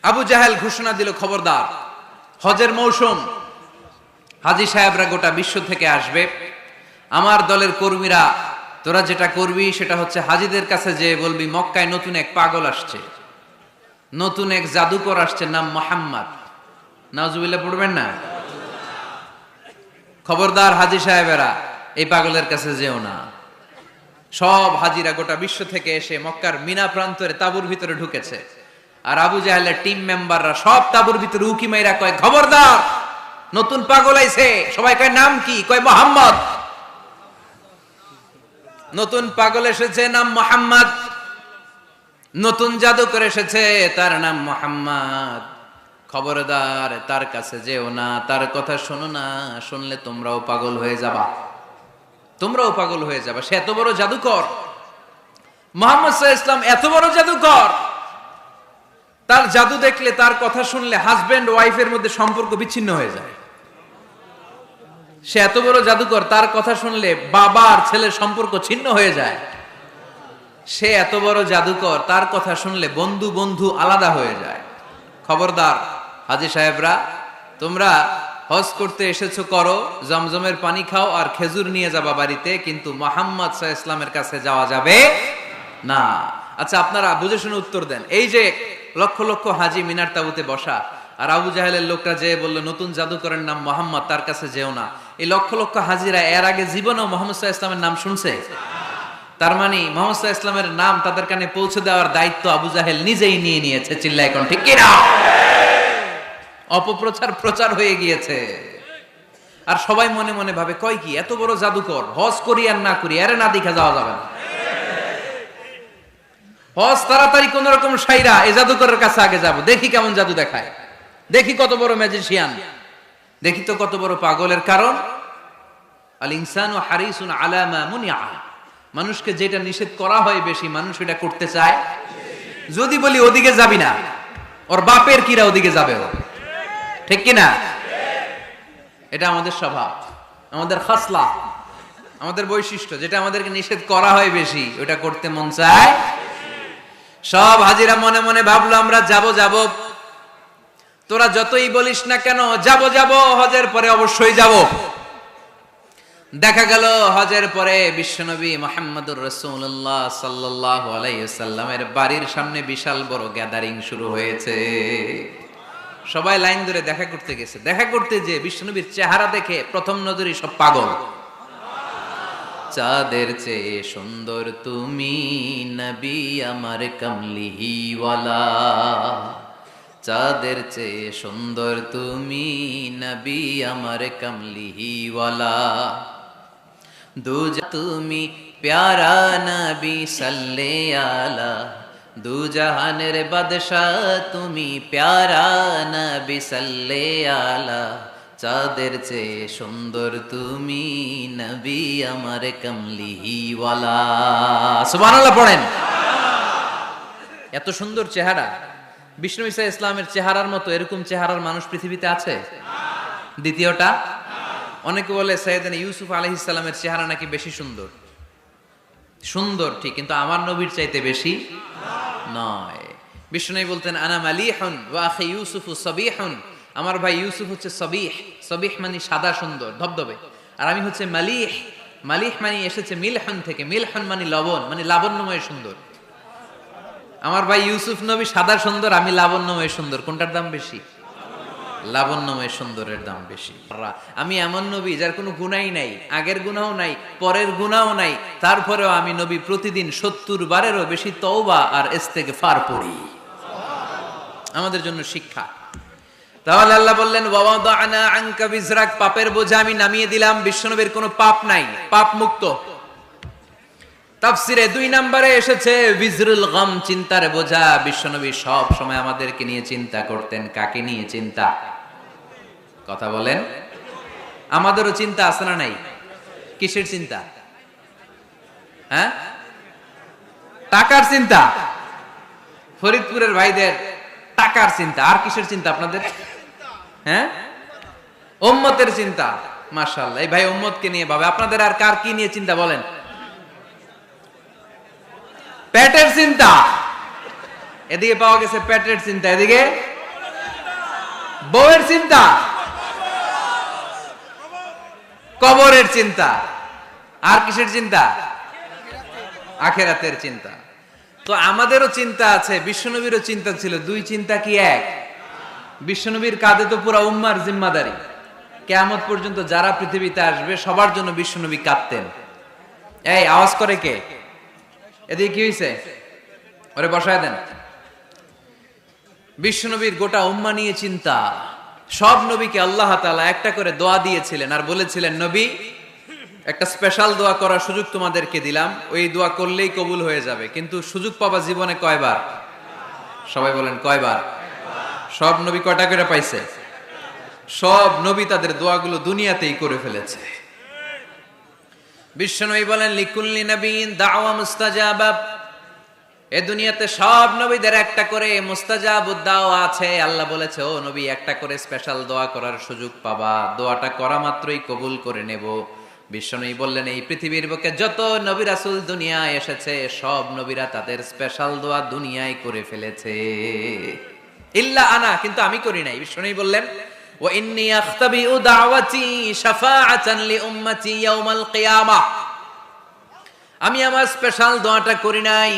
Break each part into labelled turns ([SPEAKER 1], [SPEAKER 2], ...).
[SPEAKER 1] আবু জাহেল ঘোষণা দিল, খবরদার, হজের মৌসুম, হাজী সাহেবরা গোটা বিশ্ব থেকে আসবে, আমার দলের কর্মীরা তোরা যেটা করবি সেটা হচ্ছে হাজীদের কাছে যে বলবি মক্কায় নতুন এক পাগল আসছে, নতুন এক জাদুকর আসছে, নাম মুহাম্মদ। নাউজুবিল্লাহ পড়বেন না? খবরদার হাজী সাহেবেরা, এই পাগলের কাছে যেও না। সব হাজীরা গোটা বিশ্ব থেকে এসে মক্কার মিনা প্রান্তরে তাঁবুর ভিতরে ঢুকেছে। আর আবু জাহেলের টিম মেম্বাররা সব তাঁবুর ভিতরে উকি মাইরা কয়, খবরদার, নতুন পাগল আইছে। সবাই কয় নাম কি? কয় মুহাম্মদ। নতুন পাগল এসেছে, নাম মুহাম্মদ। নতুন জাদুকর এসেছে, তার নাম মুহাম্মদ। খবরদার, তার কাছে যেও না, তার কথা শোনো না, শুনলে তোমরাও পাগল হয়ে যাবা, তোমরাও পাগল হয়ে যাবা। সে এত বড় জাদুকর, মুহাম্মদ সাল্লাল্লাহু আলাইহি ওয়াসাল্লাম এত বড় জাদুকর, তার জাদু দেখলে, তার কথা শুনলে হাজবেন্ড ওয়াইফের মধ্যে সম্পর্ক বিচ্ছিন্ন হয়ে যায়। সে এত বড় জাদুকর, তার কথা শুনলে বাবা আর ছেলের সম্পর্ক ছিন্ন হয়ে যায়। সে এত বড় জাদুকর, তার কথা শুনলে বন্ধু বন্ধু আলাদা হয়ে যায়। খবরদার হাজী সাহেবরা, তোমরা হজ করতে এসেছো করো, জমজমের পানি খাও আর খেজুর নিয়ে যাবা বাড়িতে, কিন্তু মুহাম্মদ সাল্লাল্লাহু আলাইহি ওয়াসাল্লামের কাছে যাওয়া যাবে না। আচ্ছা, আপনারা বুঝে শুনে উত্তর দেন। এই যে লক্ষ লক্ষ হাজী মিনার তাঁবুতে বসা, আর আবু জাহেলের লোকটা যে বলল নতুন জাদুকরের নাম মুহাম্মদ, তার কাছে যেও না, এই লক্ষ লক্ষ হাজীরা এর আগে জীবনেও মুহাম্মদ সাল্লাল্লাহু আলাইহি ওয়াসাল্লামের নাম শুনছে? তার মানে মুহাম্মদ সাল্লাল্লাহু আলাইহি ওয়াসাল্লামের নাম তাদের কানে পৌঁছে দেওয়ার দায়িত্ব আবু জাহেল নিজেই নিয়ে নিয়েছে। চিল্লায় কোন ঠিক কি না? অপপ্রচার প্রচার হয়ে গিয়েছে। আর সবাই মনে মনে ভাবে, কয় কি, এত বড় জাদুকর, হজ করি আর না করি, আরে না দেখা যাওয়া যাবে না। হজ তাড়াতাড়ি কোন রকম সাইরা এই জাদুকরের কাছে আগে যাব, দেখি কেমন জাদু দেখায়, দেখি কত বড় ম্যাজিশিয়ান, দেখি তো কত বড় পাগলের। কারণ আল ইনসানু হারিসুন আলা মা মুনিআ, মানুষকে যেটা নিষেধ করা হয় বেশি, মানুষ এটা করতে চায়। যদি বলি ওদিকে যাবি না, ওর বাপের কিরা ওদিকে যাবে, ও ঠিক কি না? এটা আমাদের স্বভাব, আমাদের খাসলা, আমাদের বৈশিষ্ট্য। যেটা আমাদেরকে নিষেধ করা হয় বেশি, ওটা করতে মন চায়। সব হাজীরা মনে মনে ভাবলো, আমরা যাব যাব, তোরা যতই বলিস না কেন যাব যাব, হজের পরে অবশ্যই যাব। দেখা গেল হজের পরে বিশ্বনবী মুহাম্মদুর রাসূলুল্লাহ সাল্লাল্লাহু আলাইহি ওয়াসাল্লামের বাড়ির সামনে বিশাল বড় গ্যাদারিং শুরু হয়েছে। সবাই লাইন ধরে দেখা করতে গেছে। দেখা করতে যে বিশ্বনবীর চেহারা দেখে প্রথম নজরেই সব পাগল। চাঁদের চেয়ে সুন্দর তুমি নবী আমার কামলিওয়ালা, চাঁদের চেয়ে সুন্দর তুমি নবী আমার কামলিওয়ালা, দুজা তুমি প্যারা নবী সাল্লে আলা, দু জাহানের বাদশাহ তুমি প্যারা নবী সাল্লে আলা, চাঁদের চেয়ে সুন্দর তুমি নবী আমার কামলিওয়ালা। সুবহানাল্লাহ পড়েন। এত সুন্দর চেহারা, বিষ্ণু ঈসা ইসলামের চেহারার মতো এরকম চেহারার মানুষ পৃথিবীতে আছে? দ্বিতীয়টা, অনেকে বলে সাইয়েদনা ইউসুফ আলাইহিস সালামের চেহারা নাকি বেশি সুন্দর। সুন্দর ঠিক, কিন্তু আমার নবীর চাইতে বেশি নয়। বিষ্ণু বলতেন, আনা মালিহুন ওয়া আখি ইউসুফু সাবিহুন, আমার ভাই ইউসুফ হচ্ছে সবিহ, সবিহ মানে সাদা সুন্দর ধবধবে, আর আমি হচ্ছে মালিহ, মালিহ মানে এসেছে মিলহন থেকে, মিলহন মানে লবণ, মানে লাবণ্যময় সুন্দর। আমার ভাই ইউসুফ নবী সাদা সুন্দর, আমি লাবণ্যময় সুন্দর। কোনটার দাম বেশি? লাবণ্যময় সুন্দরের দাম বেশি। আমি এমন নবী যার কোনো গুনাহই নাই, আগের গুনাহও নাই, পরের গুনাহও নাই, তারপরেও আমি নবী প্রতিদিন 70 বারেরও বেশি তওবা আর ইস্তেগফার পড়ি। আমাদের জন্য শিক্ষা। তাহলে আল্লাহ বললেন, ওয়াওয়াদানা আনকা বিজরাক, পাপের বোঝা আমি নামিয়ে দিলাম। বিশ্বনবীর কোনো পাপ নাই, পাপ মুক্ত। তাফসিরে 2 নম্বরে এসেছে বিজরুল গাম, চিন্তার বোঝা। বিশ্বনবী সব সময় আমাদেরকে নিয়ে চিন্তা করতেন। কাকে নিয়ে চিন্তা? কথা বলেন। আমাদেরও চিন্তা আছে না নাই? কিসের চিন্তা? হ্যাঁ, টাকার চিন্তা। ফরিদপুরের ভাইদের টাকার চিন্তা। আর কিসের চিন্তা আপনাদের? হ্যাঁ, উম্মতের চিন্তা। মাশাআল্লাহ, এই ভাই উম্মতকে নিয়ে ভাবে। আপনাদের আর কার কি নিয়ে চিন্তা বলেন? পেটের চিন্তা। এদিকে পাওয়া গেছে পেটের চিন্তা, এদিকে বউয়ের চিন্তা, কবরের চিন্তা, আর কিসের চিন্তা? আখিরাতের চিন্তা। তো আমাদেরও চিন্তা আছে, বিশ্বনবীরও চিন্তা ছিল। দুই চিন্তা কি এক? বিশ্বনবীর কাঁধে তো পুরা উম্মার জিম্মাদারি। কিয়ামত পর্যন্ত যারা পৃথিবীতে আসবে সবার জন্য বিশ্বনবী কাঁদতেন। এই আওয়াজ করে কে? এদিকে কি হয়েছে? ওরে বসায় দেন। বিশ্বনবীর গোটা উম্মা নিয়ে চিন্তা। সব নবীকে আল্লাহ তাআলা একটা করে দোয়া দিয়েছিলেন আর বলেছিলেন, নবী একটা স্পেশাল দোয়া করার সুযোগ তোমাদেরকে দিলাম, ওই দোয়া করলেই কবুল হয়ে যাবে। কিন্তু সুযোগ পাবা জীবনে কয়বার? সবাই বলেন কয়বার? সব নবী কয়টা করে পাইছে? সব নবী তাদের দোয়াগুলো দুনিয়াতেই করে ফেলেছে। বিশ্বনবী বলেন, লিকুল্লি নবিয়্যিন দাওয়া মুস্তাজাবা। এই দুনিয়াতে সব নবীদের একটা করে মুস্তাজাবুদ দাওয়া আছে। আল্লাহ বলেছে, ও নবী একটা করে স্পেশাল দোয়া করার সুযোগ পাবা, দোয়াটা করা মাত্রই কবুল করে নেব। বিশ্বনবী বললেন, এই পৃথিবীর বুকে যত নবী রাসূল দুনিয়ায় এসেছে সব নবীরা তাদের স্পেশাল দোয়া দুনিয়ায় করে ফেলেছে, ইল্লা আনা, কিন্তু আমি করি নাই। বিশ্বনবী বললেন, ওয়া ইন্নী আখতাবিউ দাওয়াতি শাফাআতান লি উম্মতি ইয়াউমাল কিয়ামাহ। আমি আমার স্পেশাল দোয়াটা করি নাই,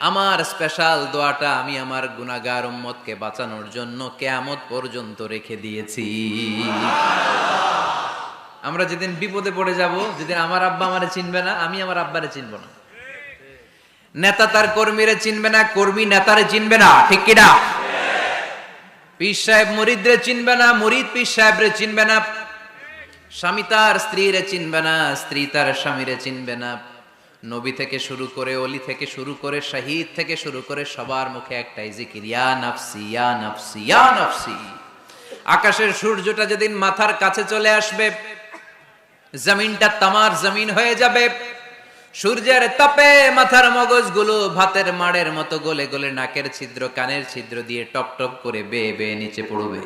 [SPEAKER 1] আমার স্পেশাল দোয়াটা আমি আমার গুনাহগার উম্মতকে বাঁচানোর জন্য কিয়ামত পর্যন্ত রেখে দিয়েছি। আমরা যেদিন বিপদে পড়ে যাব, যেদিন আমার আব্বা আমারে চিনবে না, আমি আমার আব্বারে চিনব না, নেতা তার কর্মীরে চিনবে না, কর্মী নেতারে চিনবে না, ঠিক কি না? পীর সাহেব মুরিদরে চিনবে না, মুরিদ পীর সাহেবরে চিনবে না, স্বামী তার স্ত্রীরে চিনবে না, স্ত্রী তার স্বামীরে চিনবে না। নবী থেকে শুরু করে, অলি থেকে শুরু করে, শহীদ থেকে শুরু করে সবার মুখে একটাই জিকির, ইয়া নাফসি ইয়া নাফসি ইয়া নাফসি। আকাশের সূর্যটা যেদিন মাথার কাছে চলে আসবে, জমিনটা তামার জমিন হয়ে যাবে, সূর্যের তাপে মাথার মগজগুলো ভাতের মাড়ের মতো গলে গলে নাকের ছিদ্র কানের ছিদ্র দিয়ে টপ টপ করে বেয়ে বেয়ে নিচে পড়বে।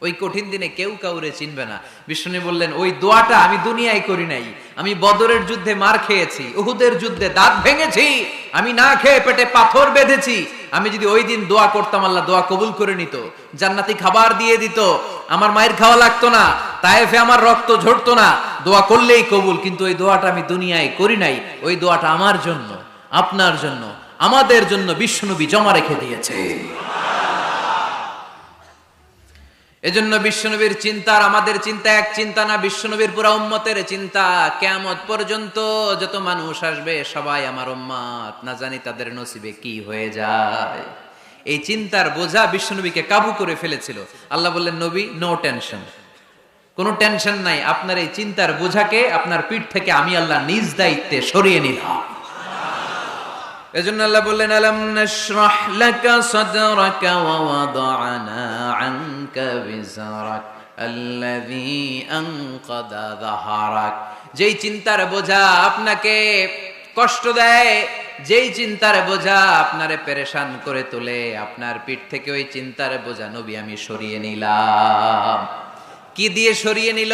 [SPEAKER 1] ওই কঠিন দিনে কেউ কাউরে চিনবে না। বিষ্ণু বললেন, ওই দোয়াটা আমি দুনিয়ায় করি নাই, আমি বদরের যুদ্ধে মার খেয়েছি, উহুদের যুদ্ধে দাঁত ভেঙেছি, আমি না খেয়ে পেটে পাথর বেঁধেছি। আমি যদি ওই দিন দোয়া করতাম, আল্লাহ দোয়া কবুল করে নিত, জান্নাতি খাবার দিয়ে দিত, আমার মায়ের খাওয়া লাগতো না, তায়েফে আমার রক্ত ঝরতো না, দোয়া করলেই কবুল। কিন্তু ওই দোয়াটা আমি দুনিয়ায় করি নাই, ওই দোয়াটা আমার জন্য, আপনার জন্য, আমাদের জন্য বিশ্বনবী জমা রেখে দিয়েছে। এজন্য বিশ্বনবীর চিন্তা আর আমাদের চিন্তা এক চিন্তা না, বিশ্বনবীর পুরা উম্মতের চিন্তা। কিয়ামত পর্যন্ত যত মানুষ আসবে সবাই আমার উম্মত, না জানি তাদের নসিবে কি হয়ে যায়। এই চিন্তার বোঝা বিশ্বনবীকে কাবু করে ফেলেছিল। আল্লাহ বললেন, নবী নো টেনশন, কোনো টেনশন নাই, আপনার এই চিন্তার বোঝাকে আপনার পিঠ থেকে আমি আল্লাহ নিজ দায়িত্বে সরিয়ে নিলাম। এজন্য আল্লাহ বললেন, আলাম নাশরাহ লাকা সাদরাকা ওয়া ওয়াদা'না আনকা বিজরাক আল্লাযী আনকাদা যাহরাক। যেই চিন্তার বোঝা আপনাকে কষ্ট দেয়, যেই চিন্তার বোঝা আপনারে পেরেশান করে তোলে, আপনার পিঠ থেকে ওই চিন্তার বোঝা নবী আমি সরিয়ে নিলাম। কি দিয়ে সরিয়ে নিল?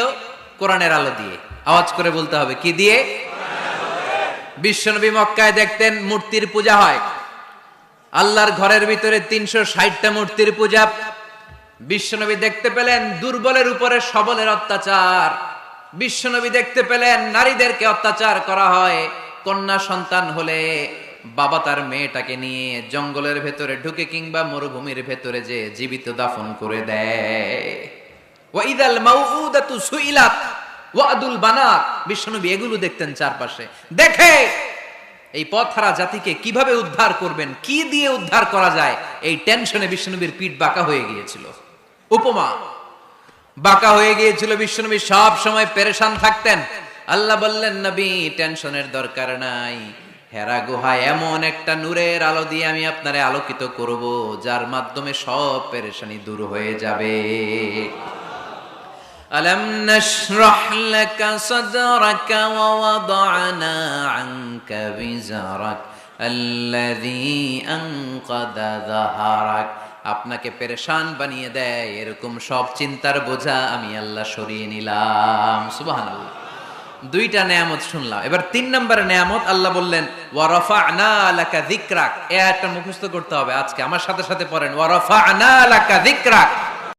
[SPEAKER 1] কোরআনের আলো দিয়ে। আওয়াজ করে বলতে হবে, কি দিয়ে? বিশ্বনবী মক্কায় দেখতেন মূর্তির পূজা হয়, আল্লাহর ঘরের ভিতরে 360টা মূর্তির পূজা। বিশ্বনবী দেখতে পেলেন দুর্বলের উপরে সবলের অত্যাচার, বিশ্বনবী দেখতে পেলেন নারীদেরকে অত্যাচার করা হয়। কন্যা সন্তান হলে বাবা তার মেয়েটাকে নিয়ে জঙ্গলের ভেতরে ঢুকে কিংবা মরুভূমির ভেতরে যে জীবিত দাফন করে দেয়। ওয়া ইদাল মাউউদাতু সুইলাত ওয়াদুল বানাত। বিশ্বনবী এগুলো দেখতেন চারপাশে, দেখে এই পথহারা জাতিকে কিভাবে উদ্ধার করবেন, কি দিয়ে উদ্ধার করা যায়, এই টেনশনে বিশ্বনবীর পিঠ বাঁকা হয়ে গিয়েছিল। উপমা, বাঁকা হয়ে গিয়েছিল। বিশ্বনবী সব সময় পেরেশান থাকতেন। আল্লাহ বললেন, নবী টেনশনের দরকার নাই, হেরা গুহায় এমন একটা নূরের আলো দিয়ে আমি আপনারে আলোকিত করব, যার মাধ্যমে সব পেরেশানি দূর হয়ে যাবে। আলাম নাশরাহ লাকা সাদরাকা ওয়া ওয়াদা'না আনকা বিজরাক আল্লাযী আনকাদা যাহরাক। আপনাকে পেরেশান বানিয়ে দেয় এরকম সব চিন্তার বোঝা আমি আল্লাহ সরিয়ে নিলাম। সুবহানাল্লাহ। দুইটা নেয়ামত শুনলাম, এবার 3 নম্বরের নেয়ামত আল্লাহ বললেন, ওয়া রাফা'না লাকা যিকরাক। এই আয়াতটা মুখস্থ করতে হবে আজকে, আমার সাথে সাথে পড়েন, ওয়া রাফা'না লাকা যিকরাক।